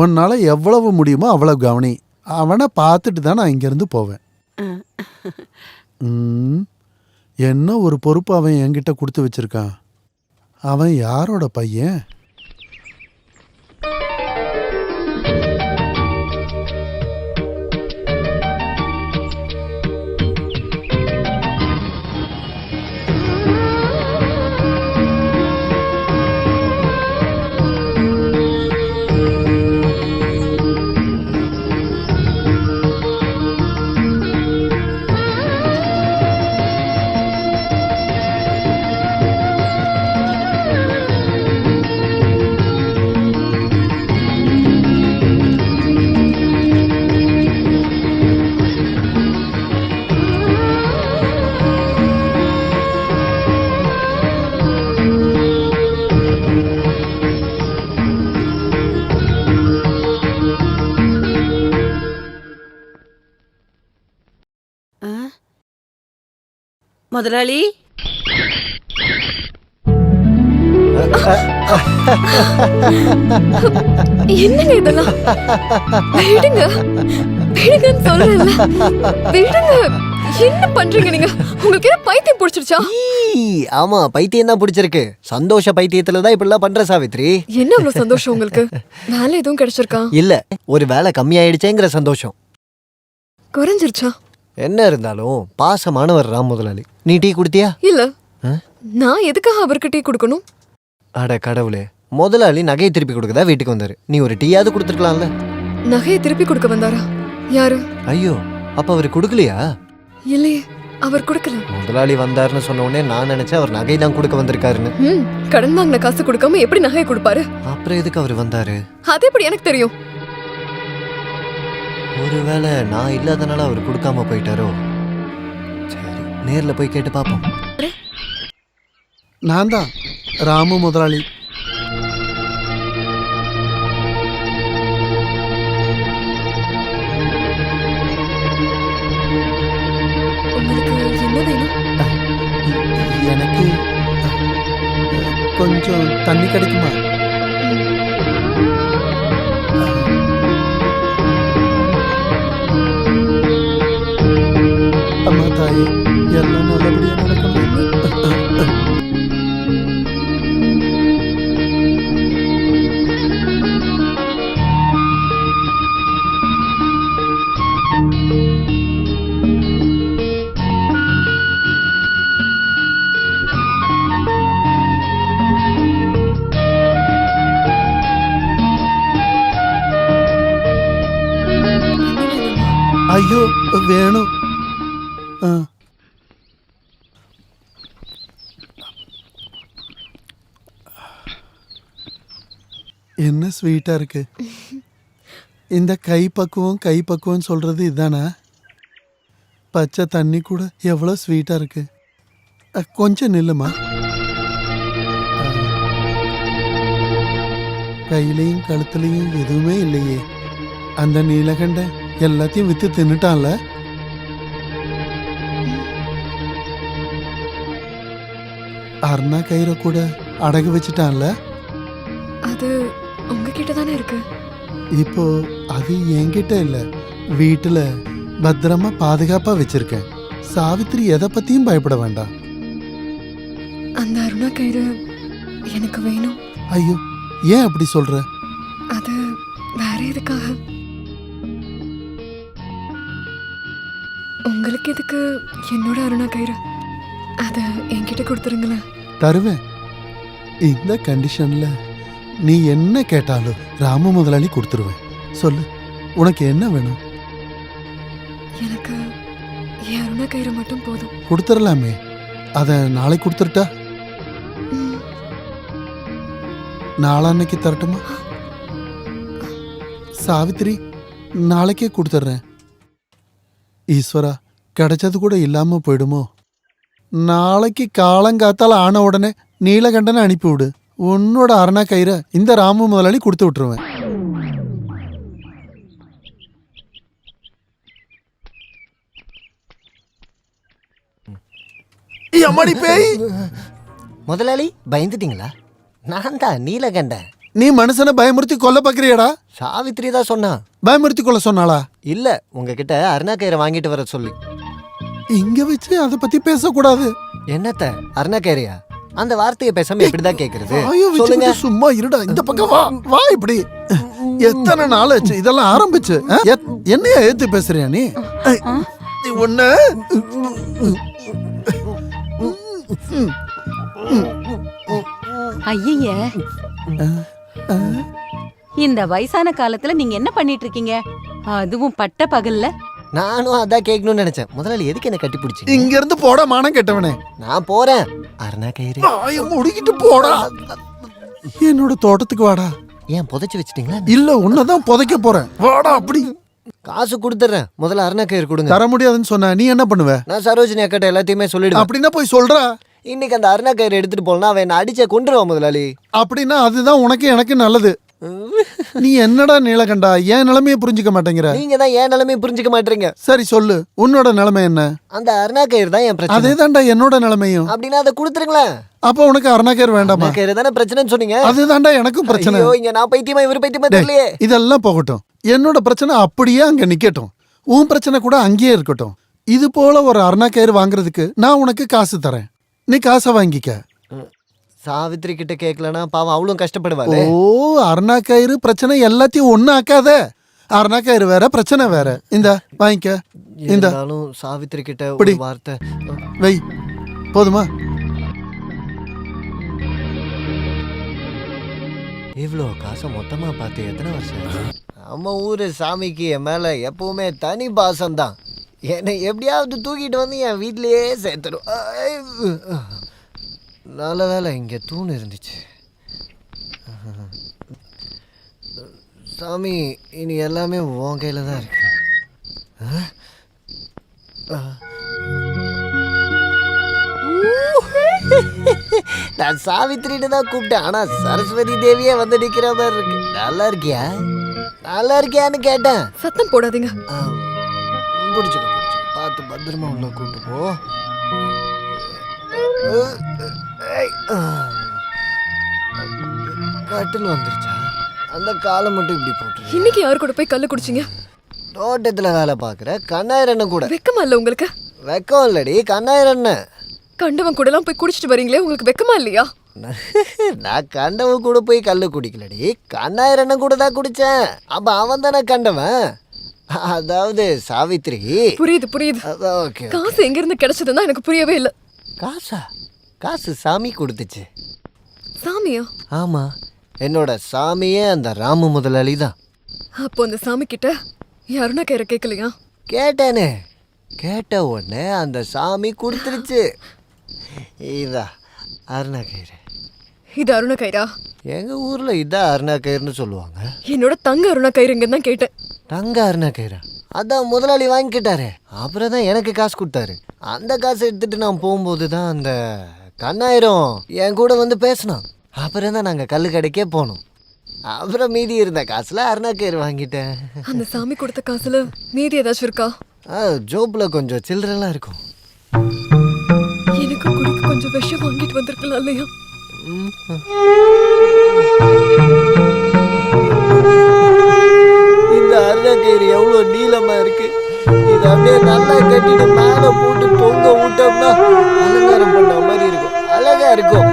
உன்னால எவ்வளவு முடியுமோ அவ்வளவு கவனி. அவனை பார்த்துட்டு தான் நான் இங்கேருந்து போவேன். என்ன ஒரு பொறுப்பு அவன் என்கிட்ட கொடுத்து வச்சிருக்கான். அவன் யாரோட பையன்? முதலாளி, என்னங்க இதெல்லாம்? விடுங்க விடுங்கன்னு சொல்றேன்ல, விடுங்க. என்ன பண்றீங்க நீங்க? உங்களுக்கு என்ன பைத்தியம் பிடிச்சிருச்சா? ஆமா, பைத்தியம் தான் பிடிச்சிருக்கு. சந்தோஷ பைத்தியத்துலதான் இப்படிலாம் பண்ற சாவித்ரி. என்ன அவ்வளவு சந்தோஷம் உங்களுக்கு? வேலை எதுவும் கிடைச்சிருக்கா? இல்ல, ஒரு வேலை கம்மியாயிடுச்சேங்கிற சந்தோஷம். குறைஞ்சிருச்சா? என்ன இருந்தாலும் பாசமானவர் ராம் முதலாளி. நீ டீ குடுத்தியா? இல்ல. நான் எதுக்காக அவருக்கு டீ கொடுக்கணும்? அட கடவுளே, முதலாளி நகையை திருப்பி கொடுக்கதா வீட்டுக்கு வந்தாரு. நீ ஒரு டீயாவது கொடுத்துருக்கலாம்ல. நகையை திருப்பி கொடுக்க வந்தாரா? யாரு? ஐயோ, அப்ப அவரு கொடுக்கலையா? இல்லையே, அவர் கொடுக்கல. முதலாளி வந்தாருன்னு சொன்ன உடனே நான் நினைச்சேன் அவர் நகை தான் கொடுக்க வந்திருக்காருன்னு. கடன் வாங்கின காசு கொடுக்காம எப்படி நகையை கொடுப்பாரு? அப்புறம் எதுக்கு அவர் வந்தாரு? அது எப்படி எனக்கு தெரியும்? ஒருவேளை நான் இல்லாதனால அவர் கொடுக்காம போயிட்டாரோ? சரி, நேர்ல போய் கேட்டு பாப்போம். நான் தான் ராமு முதலாளி. உங்களுக்கு என்ன வேணும்? எனக்கு கொஞ்சம் தண்ணி கிடைக்குமா? அம்மா தாயே, எல்லாம் நல்லபடியா நடக்கணும். ஐயோ வேணும். என்ன ஸ்வீட்டா இருக்கு. இந்த கைப்பக்குவம் சொல்றது இதுதானா? பச்சை தண்ணி கூட எவ்வளோ ஸ்வீட்டா இருக்கு. கொஞ்சம் நில்லுமா. கையிலையும் கழுத்துலையும் எதுவுமே இல்லையே. அந்த நீலகண்ட எல்லாத்தையும் வித்து தின்னுட்டான்ல. அருணா கயிறை கூட அடகு வச்சுட்டான்ல. அது உங்ககிட்ட தானே இருக்கு. இப்போ அது என்கிட்ட இல்ல, வீட்டுல பத்திரமா பாதுகாப்பா வச்சிருக்கேன். சாவித்ரி எதை பத்தியும் பயப்பட வேண்டாம். அந்த அருணா கயிறு எனக்கு வேணும். ஐயோ, ஏன் அப்படி சொல்ற? அது வேற எதுக்காக? உங்களுக்கு எதுக்கு என்னோட அருணா கயிறு? அத என்கிட்ட கொடுத்துருங்களேன். தருவேன். இந்த கண்டிஷன்ல நீ என்ன கேட்டாலும் ராம முதலாளி கொடுத்துருவேன். சொல்லு, உனக்கு என்ன வேணும்? எனக்கு என் அருணா கயிறு மட்டும் போதும். கொடுத்துடலாமே. அத நாளைக்கு கொடுத்துருட்டா? நாளான்னைக்கு தரட்டுமா? சாவித்ரி, நாளைக்கே கொடுத்துட்றேன். ஈஸ்வரா, கிடைச்சது கூட இல்லாம போயிடுமோ? நாளைக்கு காலங்காத்தால ஆன உடனே நீலகண்டனை அனுப்பிவிடு. உன்னோட அரணா கயிறை இந்த ராமு முதலாளி கொடுத்து விட்டுருவேன். முதலாளி பயந்துட்டீங்களா? நான் தான் நீலகண்டன். நீ மனுஷனை பயமுறுத்தி கொல்ல பாக்குறியாடா? சாவித்திரி தான் சொன்னா. பயமுறுத்தி கொல்ல சொன்னாளா? இல்ல, உங்ககிட்ட அருணா கயிறை வாங்கிட்டு வர சொல்லி. இங்க வச்சு அதை பத்தி பேசக்கூடாது. என்னத்த அருணா கயிறையா? அந்த வார்த்தையை பேசாம எப்படிதான் கேக்குறது? வாயை சொல்லுங்க. வச்சுக்கிட்டு சும்மா இருடா. இந்த பக்கம் வா வா. இப்படி எத்தனை நாள் ஆச்சு இதெல்லாம் ஆரம்பிச்சு? என்னையா ஏத்து பேசுறியா நீ? நீ ஒண்ணு ஐய, இந்த வயசான காலத்துல நீங்க என்ன பண்ணிட்டு இருக்கீங்க? அதுவும் பட்ட பகல்ல. நானும் அதான் கேட்கணும்னு நினைச்சேன். முதலாளி எதுக்கு என்ன கட்டி பிடிச்சி? இங்க இருந்து போட மானம் கெட்டவனே. நான் போறேன். அருணா கயிறு வாயை முடிக்கிட்டு போடா. என்னோட தோட்டத்துக்கு வாடா. ஏன் புதைச்சு வச்சிட்டீங்களா? இல்ல உன்னதான் புதைக்க போறேன். வாடா. அப்படி காசு கொடுத்துறேன். முதல்ல அருணா கயிறு கொடுங்க. தர முடியாதுன்னு சொன்ன நீ என்ன பண்ணுவ? நான் சரோஜினி அக்கிட்ட எல்லாத்தையுமே சொல்லிடுவேன். அப்படின்னா போய் சொல்றா. இன்னைக்கு அந்த அருணா கயிறு எடுத்துட்டு போனா அவன் என்ன அடிச்சே கொண்டுருவான் முதலாளி. அப்படின்னா அதுதான் உனக்கு எனக்கு நல்லது. நீ என்னடா நீலகண்டா என் நிலைமையை புரிஞ்சுக்க மாட்டேங்கிற? நீங்க தான் என் நிலைமையை புரிஞ்சுக்க மாட்டீங்க. சரி சொல்லு, உன்னோட நிலைமை என்ன? அந்த அருணா கயிறு தான் என் பிரச்சனை. அதேதான்டா என்னோட நிலைமையும். அப்படின்னா அதை கொடுத்துருங்களேன். அப்ப உனக்கு அருணாக்கர் வேண்டாமா? அருணா கயிறு தானே பிரச்சனைன்னு சொன்னீங்க. அதுதான்டா எனக்கும் பிரச்சனை. ஐயோ, இங்க நான் பைத்தியமா இவரு பைத்தியமா டேய், தெரியலையே. இதெல்லாம் போகட்டும். என்னோட பிரச்சனை அப்படியே அங்க நிக்கட்டும். உன் பிரச்சனை கூட அங்கேயே இருக்கட்டும். இது போல ஒரு அருணாக்கயிறு வாங்குறதுக்கு நான் உனக்கு காசு தரேன். நீ காசை வாங்கிக்க. சாவித்திரி கிட்ட கேட்கலன்னா பாவம் அவளும் கஷ்டப்படுவாள். ஓ, அருணாக்கயிறு பிரச்சனை எல்லாத்தையும் ஒண்ணு ஆக்காத. அருணாக்கயிறு வேற பிரச்சனை வேற. இந்த வாங்கிக்க. இந்த இருந்தாலும் சாவித்திரி கிட்ட பிடி. ஒரு வார்த்தை. வை. போதுமா? இவ்வளோ காசை மொத்தமா பார்த்து எத்தனை வருஷம் ஆச்சு? நம்ம ஊரு சாமிக்கு என் மேல எப்பவுமே தனி பாசம்தான். என்னை எப்படியாவது தூக்கிட்டு வந்து என் வீட்லயே சேர்த்துடும். நல்ல வேலை இங்கே தூண் இருந்துச்சு. சாமி, இனி எல்லாமே உன் கையில தான் இருக்கு. நான் சாவித்திரிட்டு தான் கூப்பிட்டேன். ஆனா சரஸ்வதி தேவியே வந்து நிக்கிற மாதிரி இருக்கு. நல்லா இருக்கியா? நல்லா இருக்கியான்னு கேட்டேன். சத்தம் போடாதீங்க. பிடிச்சிக்க பார்த்து பத்திரமா உள்ள கூட்டு போ. கட்டில் வந்துருச்சா? அந்த காலை மட்டும் இப்படி போட்டு. இன்னைக்கு யாரு கூட போய் கல்லு குடிச்சீங்க? தோட்டத்துல வேலை பாக்குற கண்ணாயிரண்ண கூட. வெக்கமா இல்ல உங்களுக்கு? வெக்கம் இல்லடி, கண்ணாயிரண்ண. கண்டவன் கூட எல்லாம் போய் குடிச்சிட்டு வரீங்களே, உங்களுக்கு வெக்கமா இல்லையா? நான் கண்டவன் கூட போய் கல்லு குடிக்கலடி, கண்ணாயிரண்ண கூட தான் குடிச்சேன். அப்ப அவன் தானே கண்டவன். அதாவது சாவித்திரி. புரியுது புரியுது. ஓகே. காசு எங்க இருந்து கிடைச்சதுன்னா எனக்கு புரியவே இல்ல. காசா? காசு சாமி கொடுத்துச்சு. சாமியா? ஆமா, என்னோட சாமியே அந்த ராமு முதலாளி தான். அப்போ அந்த சாமி கிட்ட யாருன்னா கயிறை கேட்கலையா? கேட்டேனே. கேட்ட உடனே அந்த சாமி கொடுத்துருச்சு. இதா அருணா கயிறு. இது அருணா கயிறா? எங்க ஊர்ல இதான் அருணா கயிறுன்னு சொல்லுவாங்க. என்னோட தங்க அருணா கயிறுங்க தான் கேட்டேன். தங்க அருணா கயிறா? அதான் முதலாளி வாங்கிக்கிட்டாரு. அப்புறம் தான் எனக்கு காசு கொடுத்தாரு. அந்த காசை எடுத்துட்டு நான் போகும்போது தான் அந்த கண்ணாயிரம் என் கூட வந்து பேசினான். அப்புறம் தான் நாங்கள் கல்லு கடைக்கே போனோம். அப்புறம் மீதி இருந்த காசுல அருணா கயிறு வாங்கிட்டேன். அந்த சாமி கொடுத்த காசுல மீதி ஏதாச்சும் இருக்கா? ஜோப்ல கொஞ்சம் சில்லறெல்லாம் இருக்கும். எனக்கு குடிக்க கொஞ்சம் விஷம் வாங்கிட்டு வந்திருக்கலாம் இல்லையா? இந்த அருணா கயிறு எவ்வளோ நீளமா இருக்கு. இதை அப்படியே நல்லா கட்டிட்டு மேலே போட்டு தொங்க விட்டோம்னா அலங்காரம் பண்ண மாதிரி இருக்கும். அழகா இருக்கும்.